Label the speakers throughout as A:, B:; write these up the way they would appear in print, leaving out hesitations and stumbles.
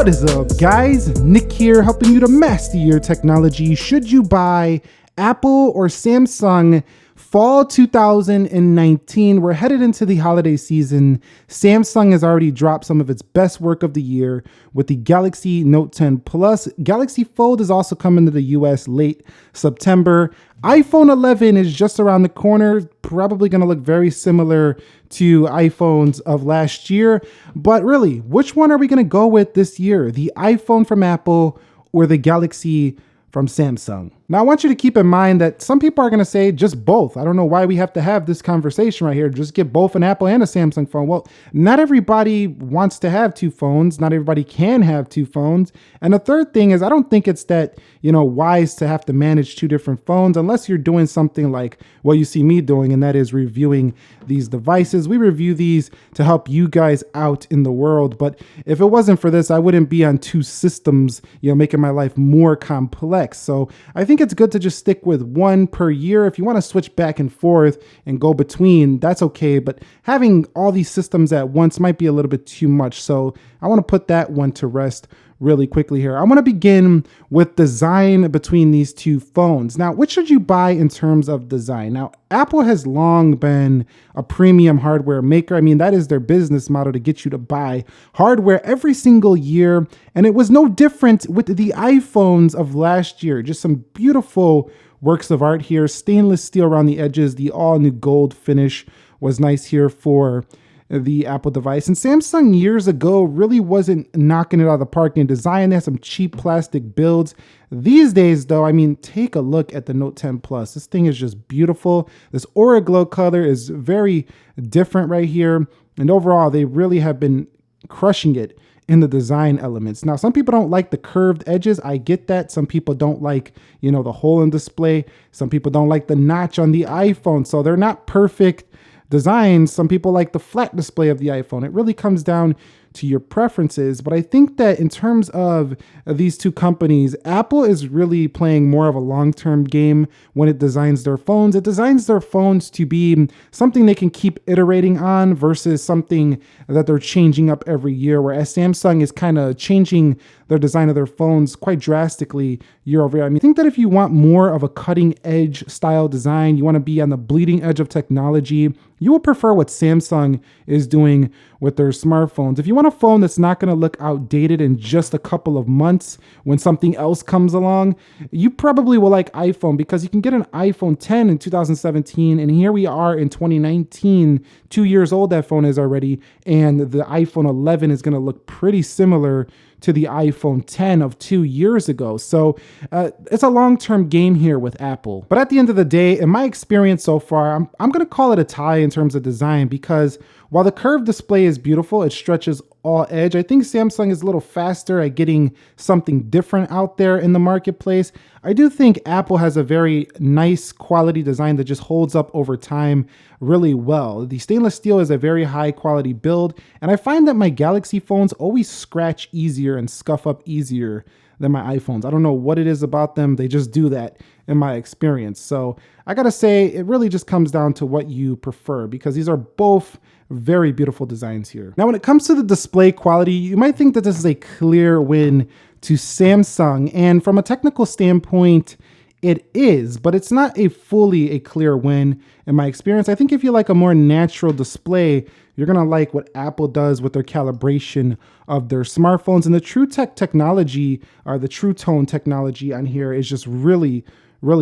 A: What is up, guys? Nick here, helping you to master your technology. Should you buy Apple or Samsung fall 2019? We're headed into the holiday season. Samsung has already dropped some of its best work of the year with the Galaxy Note 10 Plus. Galaxy Fold is also coming to the US late September. iPhone 11 is just around the corner, probably going to look very similar to iPhones of last year. But really, which one are we going to go with this year? The iPhone from Apple or the Galaxy from Samsung? Now, I want you to keep in mind that some people are going to say just both. I don't know why we have to have this conversation right here. Just get both an Apple and a Samsung phone. Well, not everybody wants to have two phones. Not everybody can have two phones. And the third thing is, I don't think it's that, wise to have to manage two different phones unless you're doing something like what you see me doing, and that is reviewing these devices. We review these to help you guys out in the world. But if it wasn't for this, I wouldn't be on two systems, making my life more complex. So I think it's good to just stick with one per year. If you want to switch back and forth and go between, that's okay. But having all these systems at once might be a little bit too much. So I want to put that one to rest really quickly here. I want to begin with design between these two phones. Now, which should you buy in terms of design? Now, Apple has long been a premium hardware maker. I mean, that is their business model, to get you to buy hardware every single year. And it was no different with the iPhones of last year. Just some beautiful works of art here. Stainless steel around the edges. The all new gold finish was nice here for the Apple device. And Samsung years ago really wasn't knocking it out of the park in design. They had some cheap plastic builds. These days, though, I mean, take a look at the Note 10 Plus. This thing is just beautiful. This Aura Glow color is very different right here. And overall, they really have been crushing it in the design elements. Now, some people don't like the curved edges. I get that. Some people don't like, the hole in display. Some people don't like the notch on the iPhone. So they're not perfect designs. Some people like the flat display of the iPhone. It really comes down to your preferences. But I think that in terms of these two companies, Apple is really playing more of a long-term game when it designs their phones. It designs their phones to be something they can keep iterating on versus something that they're changing up every year, whereas Samsung is kind of changing their design of their phones quite drastically year over year. I mean, I think that if you want more of a cutting edge style design, you want to be on the bleeding edge of technology, you will prefer what Samsung is doing with their smartphones. If you want a phone that's not going to look outdated in just a couple of months when something else comes along, you probably will like iPhone, because you can get an iPhone 10 in 2017, and here we are in 2019, 2 years old that phone is already, and the iPhone 11 is going to look pretty similar to the iPhone 10 of 2 years ago. So it's a long-term game here with Apple. But at the end of the day, in my experience so far, I'm going to call it a tie in terms of design, because while the curved display is beautiful, it stretches all edge. I think Samsung is a little faster at getting something different out there in the marketplace. I do think Apple has a very nice quality design that just holds up over time really well. The stainless steel is a very high quality build, and I find that my Galaxy phones always scratch easier and scuff up easier than my iPhones. I don't know what it is about them. They just do that in my experience. So I gotta say, it really just comes down to what you prefer, because these are both very beautiful designs here. Now, when it comes to the display quality, you might think that this is a clear win to Samsung. And from a technical standpoint, it is, but it's not fully a clear win in my experience. I think if you like a more natural display, you're gonna like what Apple does with their calibration of their smartphones. And the TrueTech technology, or the True Tone technology on here, is just really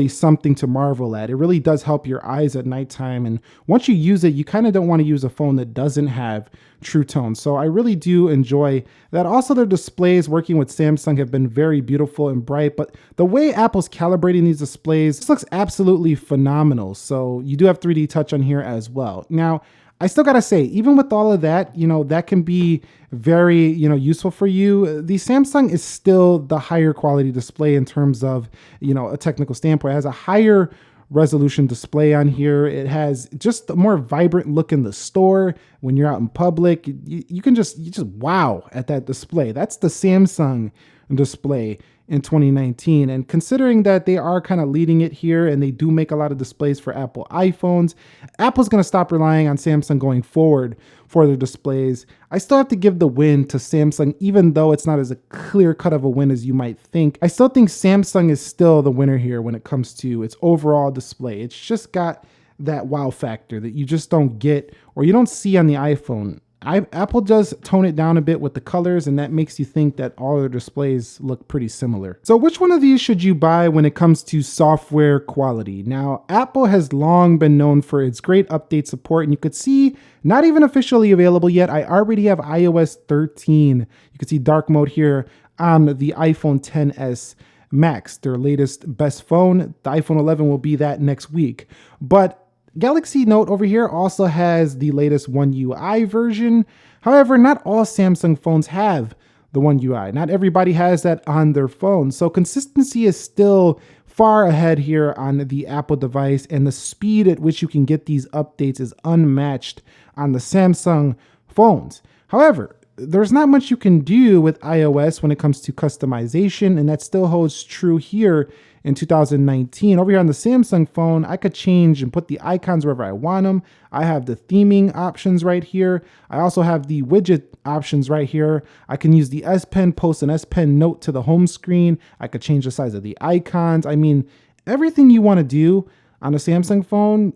A: something to marvel at. It really does help your eyes at nighttime. And once you use it, you kind of don't want to use a phone that doesn't have True Tone. So I really do enjoy that. Also, their displays working with Samsung have been very beautiful and bright, but the way Apple's calibrating these displays, this looks absolutely phenomenal. So you do have 3D touch on here as well. Now, I still gotta say, even with all of that, that can be very, useful for you. The Samsung is still the higher quality display in terms of, a technical standpoint. It has a higher resolution display on here. It has just a more vibrant look in the store. When you're out in public, you just wow at that display. That's the Samsung display. in 2019. And considering that they are kind of leading it here and they do make a lot of displays for Apple iPhones, Apple's going to stop relying on Samsung going forward for their displays. I still have to give the win to Samsung, even though it's not as a clear cut of a win as you might think. I still think Samsung is still the winner here when it comes to its overall display. It's just got that wow factor that you just don't get or you don't see on the iPhone. Apple does tone it down a bit with the colors, and that makes you think that all their displays look pretty similar. So which one of these should you buy when it comes to software quality? Now, Apple has long been known for its great update support, and you could see, not even officially available yet, I already have iOS 13. You can see dark mode here on the iPhone XS Max, their latest best phone. The iPhone 11 will be that next week. But Galaxy Note over here also has the latest One UI version. However, not all Samsung phones have the One UI. Not everybody has that on their phone. So consistency is still far ahead here on the Apple device, and the speed at which you can get these updates is unmatched on the Samsung phones. However, there's not much you can do with iOS when it comes to customization, and that still holds true here in 2019. Over here on the Samsung phone, I could change and put the icons wherever I want them. I have the theming options right here. I also have the widget options right here. I can use the S Pen, post an S Pen note to the home screen. I could change the size of the icons. I mean, everything you want to do on a Samsung phone,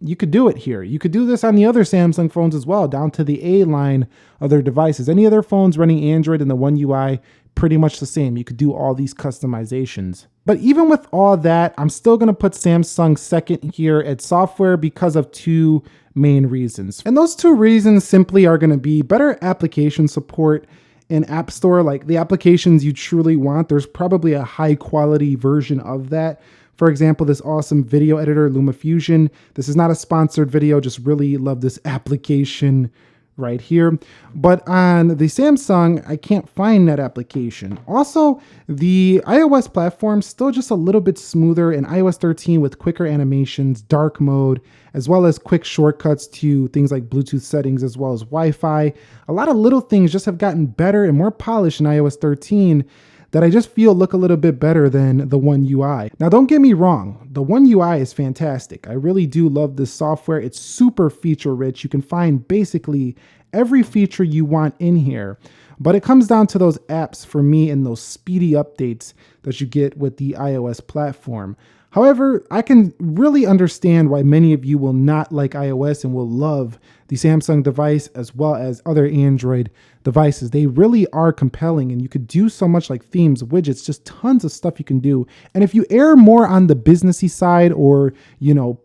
A: you could do it here. You could do this on the other Samsung phones as well, down to the A line of their devices. Any other phones running Android and the One UI, pretty much the same. You could do all these customizations. But even with all that, I'm still going to put Samsung second here at software because of two main reasons. And those two reasons simply are going to be better application support in App Store, like the applications you truly want. There's probably a high quality version of that. For example, this awesome video editor, LumaFusion. This is not a sponsored video, just really love this application right here. But on the Samsung, I can't find that application. Also, the iOS platform still just a little bit smoother in iOS 13 with quicker animations, dark mode, as well as quick shortcuts to things like Bluetooth settings as well as Wi-Fi. A lot of little things just have gotten better and more polished in iOS 13 that I just feel look a little bit better than the One UI. Now, don't get me wrong, the One UI is fantastic. I really do love this software. It's super feature rich. You can find basically every feature you want in here, but it comes down to those apps for me and those speedy updates that you get with the iOS platform. However, I can really understand why many of you will not like iOS and will love the Samsung device as well as other Android devices. They really are compelling, and you could do so much like themes, widgets, just tons of stuff you can do. And if you err more on the businessy side or,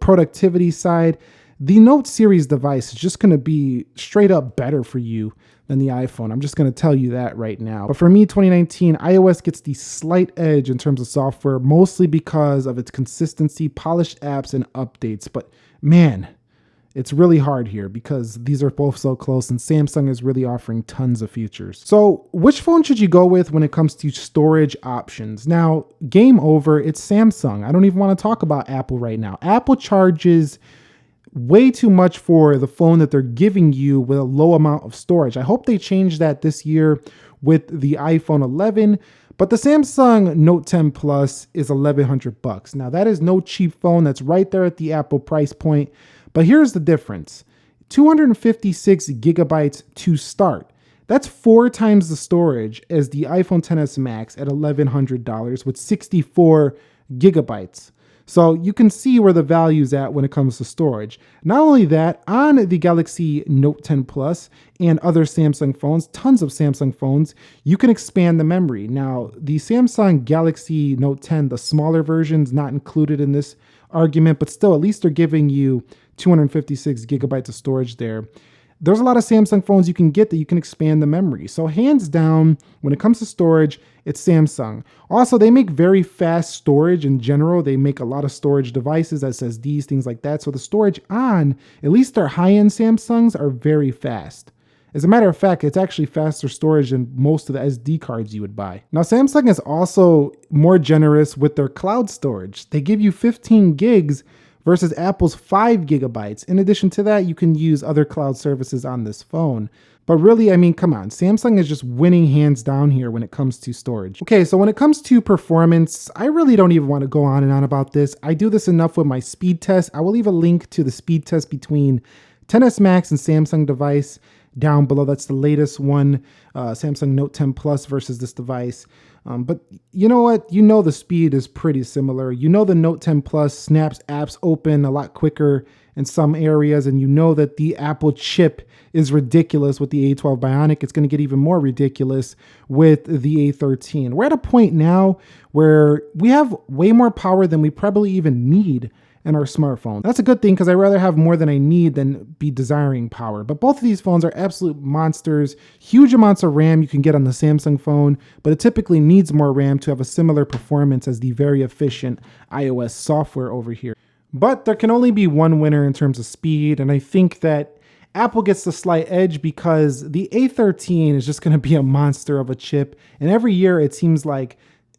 A: productivity side, the Note series device is just going to be straight up better for you than the iPhone. I'm just going to tell you that right now. But for me, 2019, iOS gets the slight edge in terms of software, mostly because of its consistency, polished apps, and updates. But man, it's really hard here because these are both so close, and Samsung is really offering tons of features. So which phone should you go with when it comes to storage options? Now, game over, it's Samsung. I don't even want to talk about Apple right now. Apple charges way too much for the phone that they're giving you with a low amount of storage. I hope they change that this year with the iPhone 11, but the Samsung Note 10 Plus is $1,100. Now that is no cheap phone. That's right there at the Apple price point. But here's the difference. 256 gigabytes to start. That's 4 times the storage as the iPhone XS Max at $1,100 with 64 gigabytes. So you can see where the value's at when it comes to storage. Not only that, on the Galaxy Note 10 Plus and other Samsung phones, tons of Samsung phones, you can expand the memory. Now, the Samsung Galaxy Note 10, the smaller version's not included in this argument, but still, at least they're giving you 256 gigabytes of storage there. There's a lot of Samsung phones you can get that you can expand the memory. So hands down, when it comes to storage, it's Samsung. Also, they make very fast storage in general. They make a lot of storage devices, SSDs, things like that. So the storage on, at least their high-end Samsungs, are very fast. As a matter of fact, it's actually faster storage than most of the SD cards you would buy. Now, Samsung is also more generous with their cloud storage. They give you 15 gigs versus Apple's 5 GB. In addition to that, you can use other cloud services on this phone. But really, I mean, come on, Samsung is just winning hands down here when it comes to storage. Okay, so when it comes to performance, I really don't even want to go on and on about this. I do this enough with my speed test. I will leave a link to the speed test between XS Max and Samsung device down below. That's the latest one, Samsung Note 10 Plus versus this device. But you know what? You know the speed is pretty similar. You know the Note 10 Plus snaps apps open a lot quicker in some areas, and you know that the Apple chip is ridiculous with the A12 Bionic. It's going to get even more ridiculous with the A13. We're at a point now where we have way more power than we probably even need in our smartphone. That's a good thing because I'd rather have more than I need than be desiring power. But both of these phones are absolute monsters. Huge amounts of RAM you can get on the Samsung phone, but it typically needs more RAM to have a similar performance as the very efficient iOS software over here. But there can only be one winner in terms of speed, and I think that Apple gets the slight edge because the A13 is just going to be a monster of a chip, and every year it seems like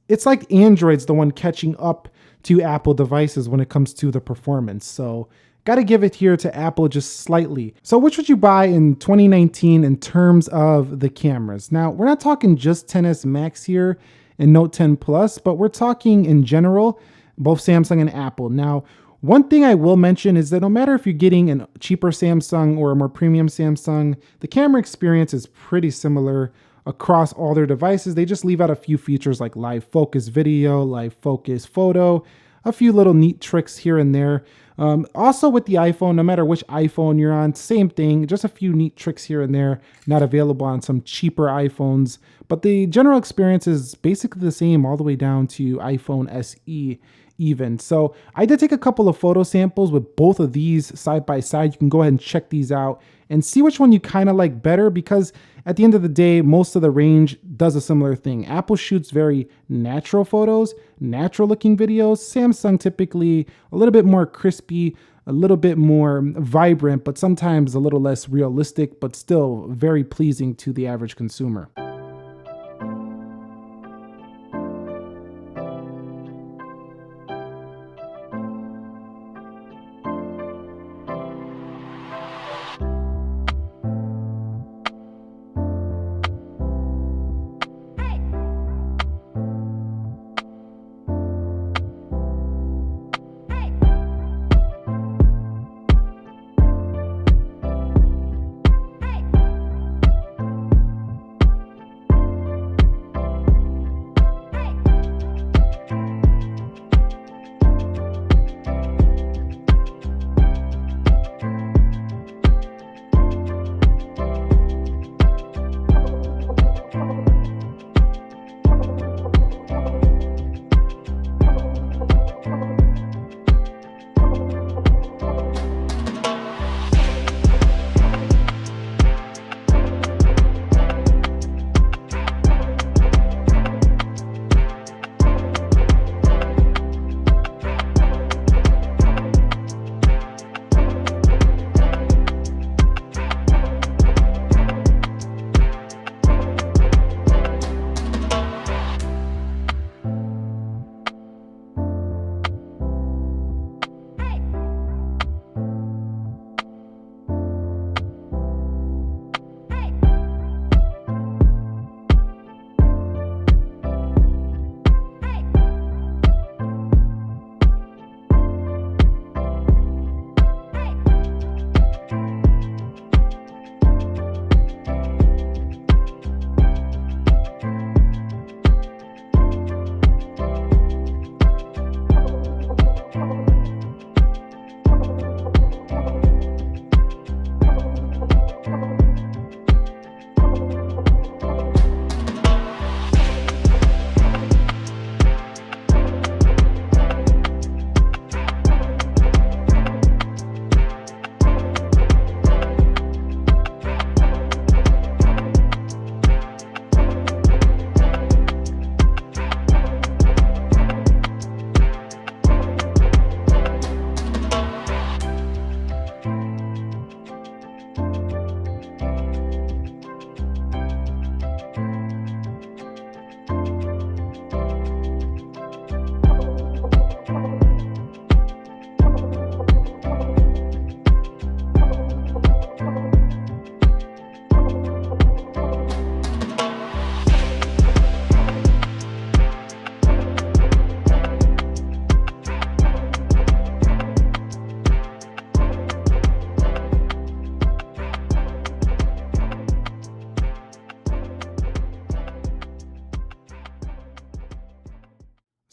A: it's like Android's the one catching up to Apple devices when it comes to the performance. So got to give it here to Apple just slightly. So which would you buy in 2019 in terms of the cameras? Now, we're not talking just XS Max here and Note 10 Plus, but we're talking in general, both Samsung and Apple. Now, one thing I will mention is that no matter if you're getting a cheaper Samsung or a more premium Samsung, the camera experience is pretty similar across all their devices. They just leave out a few features like live focus video, live focus photo, a few little neat tricks here and there. Also with the iPhone, no matter which iPhone you're on, same thing, just a few neat tricks here and there, not available on some cheaper iPhones. But the general experience is basically the same all the way down to iPhone SE even. So I did take a couple of photo samples with both of these side by side. You can go ahead and check these out and see which one you kind of like better, because at the end of the day, most of the range does a similar thing. Apple shoots very natural photos, natural looking videos. Samsung typically a little bit more crispy, a little bit more vibrant, but sometimes a little less realistic, but still very pleasing to the average consumer.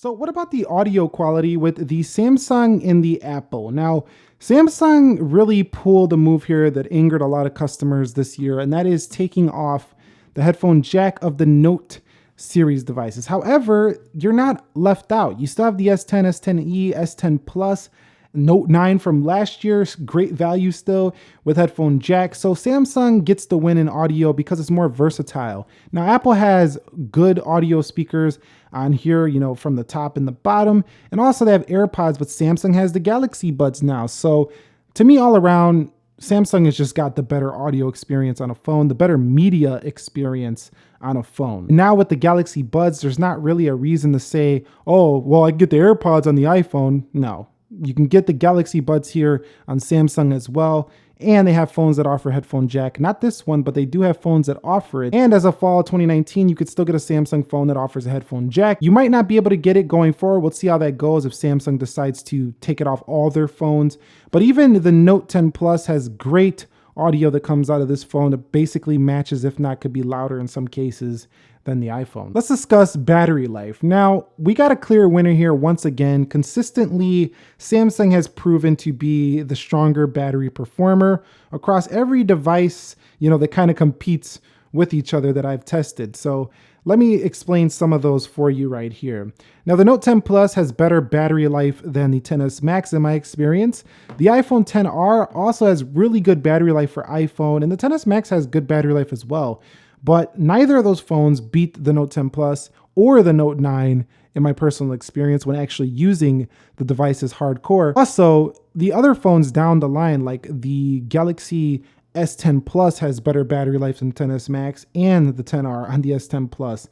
A: So what about the audio quality with the Samsung and the Apple? Now, Samsung really pulled a move here that angered a lot of customers this year, and that is taking off the headphone jack of the Note series devices. However, you're not left out. You still have the S10, S10e, S10 Plus, Note 9 from last year, great value still with headphone jack. So Samsung gets the win in audio because it's more versatile. Now Apple has good audio speakers on here, you know, from the top and the bottom. And also they have AirPods, but Samsung has the Galaxy Buds now. So to me, all around, Samsung has just got the better audio experience on a phone, the better media experience on a phone. Now with the Galaxy Buds, there's not really a reason to say, oh, well, I get the AirPods on the iPhone. No. You can get the Galaxy Buds here on Samsung as well. And they have phones that offer headphone jack. Not this one, but they do have phones that offer it. And as of fall 2019, you could still get a Samsung phone that offers a headphone jack. You might not be able to get it going forward. We'll see how that goes if Samsung decides to take it off all their phones. But even the Note 10 Plus has great audio that comes out of this phone that basically matches, if not could be louder in some cases, than the iPhone. Let's discuss battery life. Now, we got a clear winner here once again. Consistently, Samsung has proven to be the stronger battery performer across every device, you know, that kind of competes with each other that I've tested. So let me explain some of those for you right here. Now, the Note 10 Plus has better battery life than the XS Max in my experience. The iPhone XR also has really good battery life for iPhone, and the XS Max has good battery life as well. But neither of those phones beat the Note 10 Plus or the Note 9 in my personal experience when actually using the devices hardcore. Also, the other phones down the line, like the Galaxy S10 Plus has better battery life than the XS Max and the XR on the S10 Plus.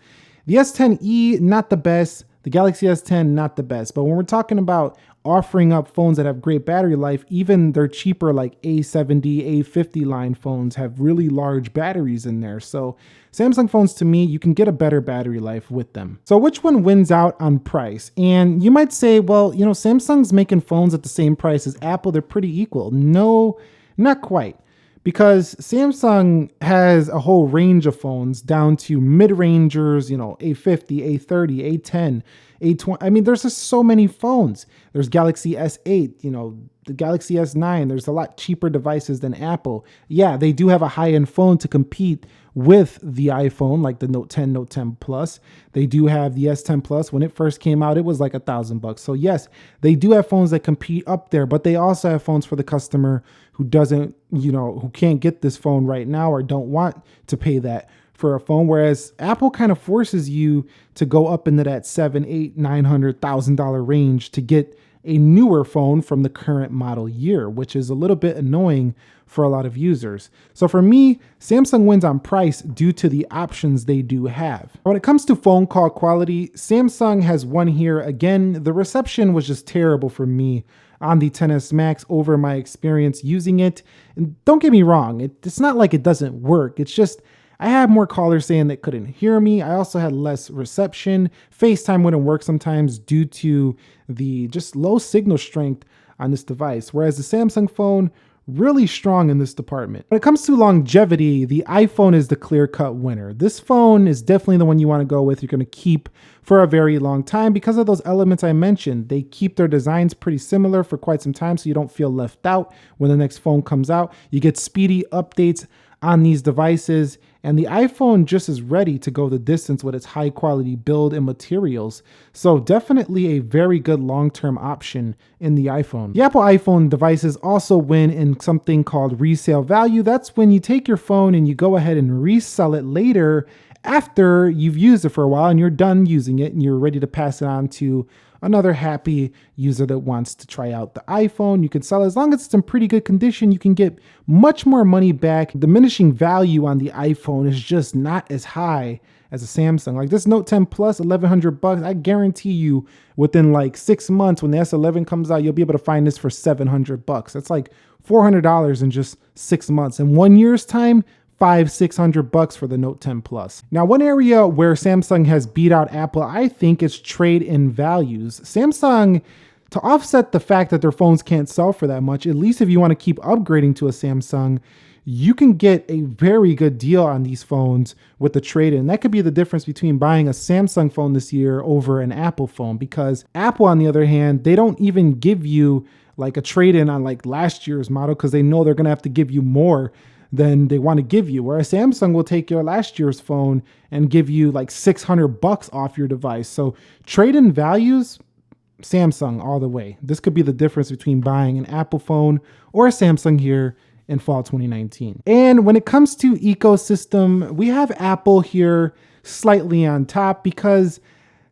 A: The S10e, not the best. The Galaxy S10, not the best. But when we're talking about offering up phones that have great battery life, even their cheaper like A70, A50 line phones have really large batteries in there. So Samsung phones, to me, you can get a better battery life with them. So which one wins out on price? And you might say, well, you know, Samsung's making phones at the same price as Apple. They're pretty equal. No, not quite. Because Samsung has a whole range of phones down to mid-rangers, you know, A50, A30, A10, A20. I mean, there's just so many phones. There's Galaxy S8, you know, the Galaxy S9. There's a lot cheaper devices than Apple. Yeah, they do have a high-end phone to compete with the iPhone, like the Note 10, Note 10 Plus. They do have the S10 Plus. When it first came out, it was like $1,000. So yes, they do have phones that compete up there, but they also have phones for the customer who doesn't, you know, who can't get this phone right now or don't want to pay that for a phone. Whereas Apple kind of forces you to go up into that $700, $800, $900,000 range to get a newer phone from the current model year, which is a little bit annoying for a lot of users. So for me, Samsung wins on price due to the options they do have. When it comes to phone call quality, Samsung has won here. Again, the reception was just terrible for me on the XS Max over my experience using it. And don't get me wrong, it's not like it doesn't work. It's just I had more callers saying they couldn't hear me. I also had less reception. FaceTime wouldn't work sometimes due to the just low signal strength on this device. Whereas the Samsung phone, really strong in this department. When it comes to longevity, the iPhone is the clear-cut winner. This phone is definitely the one you want to go with. You're going to keep for a very long time because of those elements I mentioned. They keep their designs pretty similar for quite some time, so you don't feel left out when the next phone comes out. You get speedy updates on these devices, and the iPhone just is ready to go the distance with its high quality build and materials. So definitely a very good long-term option in the iPhone. The Apple iPhone devices also win in something called resale value. That's when you take your phone and you go ahead and resell it later after you've used it for a while and you're done using it and you're ready to pass it on to another happy user that wants to try out the iPhone. You can sell it as long as it's in pretty good condition. You can get much more money back. Diminishing value on the iPhone is just not as high as a Samsung. Like this Note 10 Plus, $1,100. I guarantee you within like 6 months when the S11 comes out, you'll be able to find this for $700. That's like $400 in just 6 months. In 1 year's time, $500-$600 for the Note 10 Plus. Now, one area where Samsung has beat out Apple, I think, is trade-in values. Samsung, to offset the fact that their phones can't sell for that much, at least if you want to keep upgrading to a Samsung, you can get a very good deal on these phones with the trade-in. That could be the difference between buying a Samsung phone this year over an Apple phone, because Apple, on the other hand, they don't even give you like a trade-in on like last year's model because they know they're going to have to give you more than they want to give you. Whereas Samsung will take your last year's phone and give you like $600 off your device. So trade-in values, Samsung all the way. This could be the difference between buying an Apple phone or a Samsung here in fall 2019. And when it comes to ecosystem, we have Apple here slightly on top because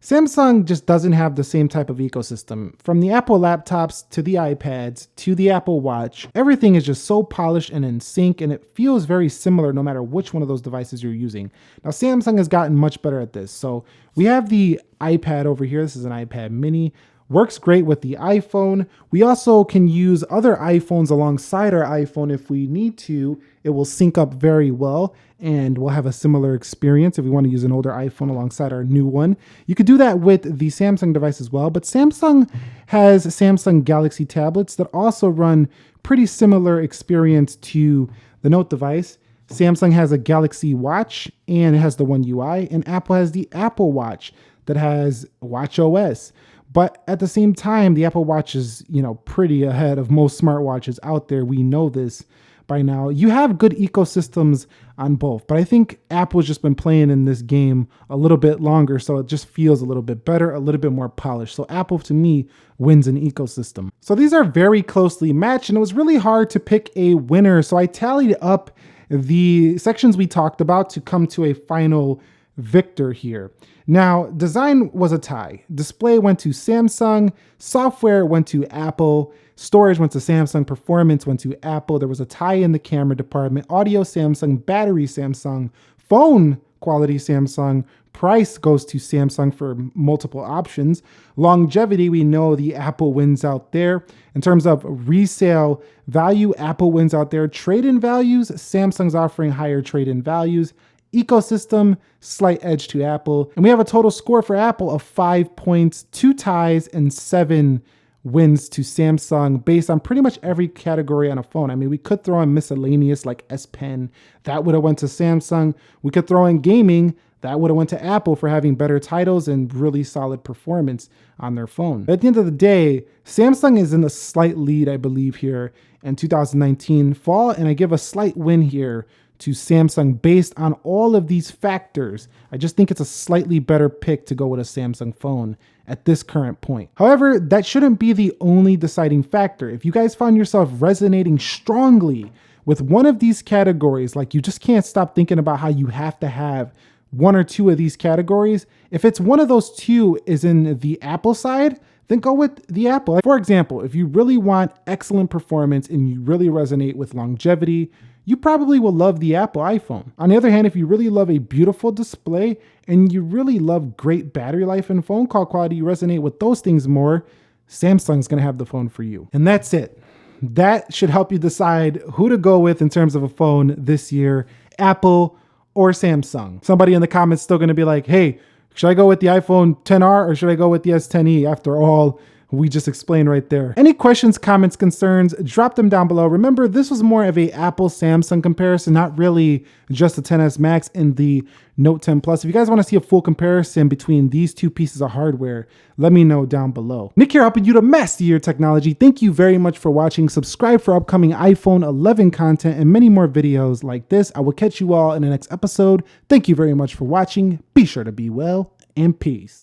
A: Samsung just doesn't have the same type of ecosystem. From the Apple laptops to the iPads to the Apple Watch, everything is just so polished and in sync, and it feels very similar no matter which one of those devices you're using. Now, Samsung has gotten much better at this. So we have the iPad over here. This is an iPad mini. Works great with the iPhone. We also can use other iPhones alongside our iPhone if we need to. It will sync up very well and we'll have a similar experience if we want to use an older iPhone alongside our new one. You could do that with the Samsung device as well, but Samsung has Samsung Galaxy tablets that also run pretty similar experience to the Note device. Samsung has a Galaxy Watch and it has the One UI, and Apple has the Apple Watch that has Watch OS. But at the same time, the Apple Watch is, pretty ahead of most smartwatches out there. We know this by now. You have good ecosystems on both, but I think Apple's just been playing in this game a little bit longer, so it just feels a little bit better, a little bit more polished. So Apple, to me, wins an ecosystem. So these are very closely matched, and it was really hard to pick a winner. So I tallied up the sections we talked about to come to a final victor here. Now, design was a tie. Display went to Samsung, software went to Apple, storage went to Samsung, performance went to Apple. There was a tie in the camera department, audio Samsung, battery Samsung, phone quality Samsung, price goes to Samsung for multiple options. Longevity, we know the Apple wins out there. In terms of resale value, Apple wins out there. Trade-in values, Samsung's offering higher trade-in values. Ecosystem, slight edge to Apple. And we have a total score for Apple of 5 points, 2 ties, and 7 wins to Samsung based on pretty much every category on a phone. I mean, we could throw in miscellaneous like S Pen. That would have went to Samsung. We could throw in gaming. That would have went to Apple for having better titles and really solid performance on their phone. But at the end of the day, Samsung is in a slight lead, I believe, here in 2019 fall. And I give a slight win here to Samsung based on all of these factors. I just think it's a slightly better pick to go with a Samsung phone at this current point. However, that shouldn't be the only deciding factor. If you guys find yourself resonating strongly with one of these categories, like you just can't stop thinking about how you have to have one or two of these categories, if it's one of those two is in the Apple side, then go with the Apple. For example, if you really want excellent performance and you really resonate with longevity, you probably will love the Apple iPhone. On the other hand, if you really love a beautiful display and you really love great battery life and phone call quality, you resonate with those things more, Samsung's gonna have the phone for you. And that's it. That should help you decide who to go with in terms of a phone this year, Apple or Samsung. Somebody in the comments still gonna be like, hey, should I go with the iPhone XR or should I go with the S10e? After all, we just explained right there. Any questions, comments, concerns, drop them down below. Remember, this was more of a Apple-Samsung comparison, not really just the XS Max and the Note 10 Plus. If you guys want to see a full comparison between these two pieces of hardware, let me know down below. Nick here, helping you to master your technology. Thank you very much for watching. Subscribe for upcoming iPhone 11 content and many more videos like this. I will catch you all in the next episode. Thank you very much for watching. Be sure to be well, and peace.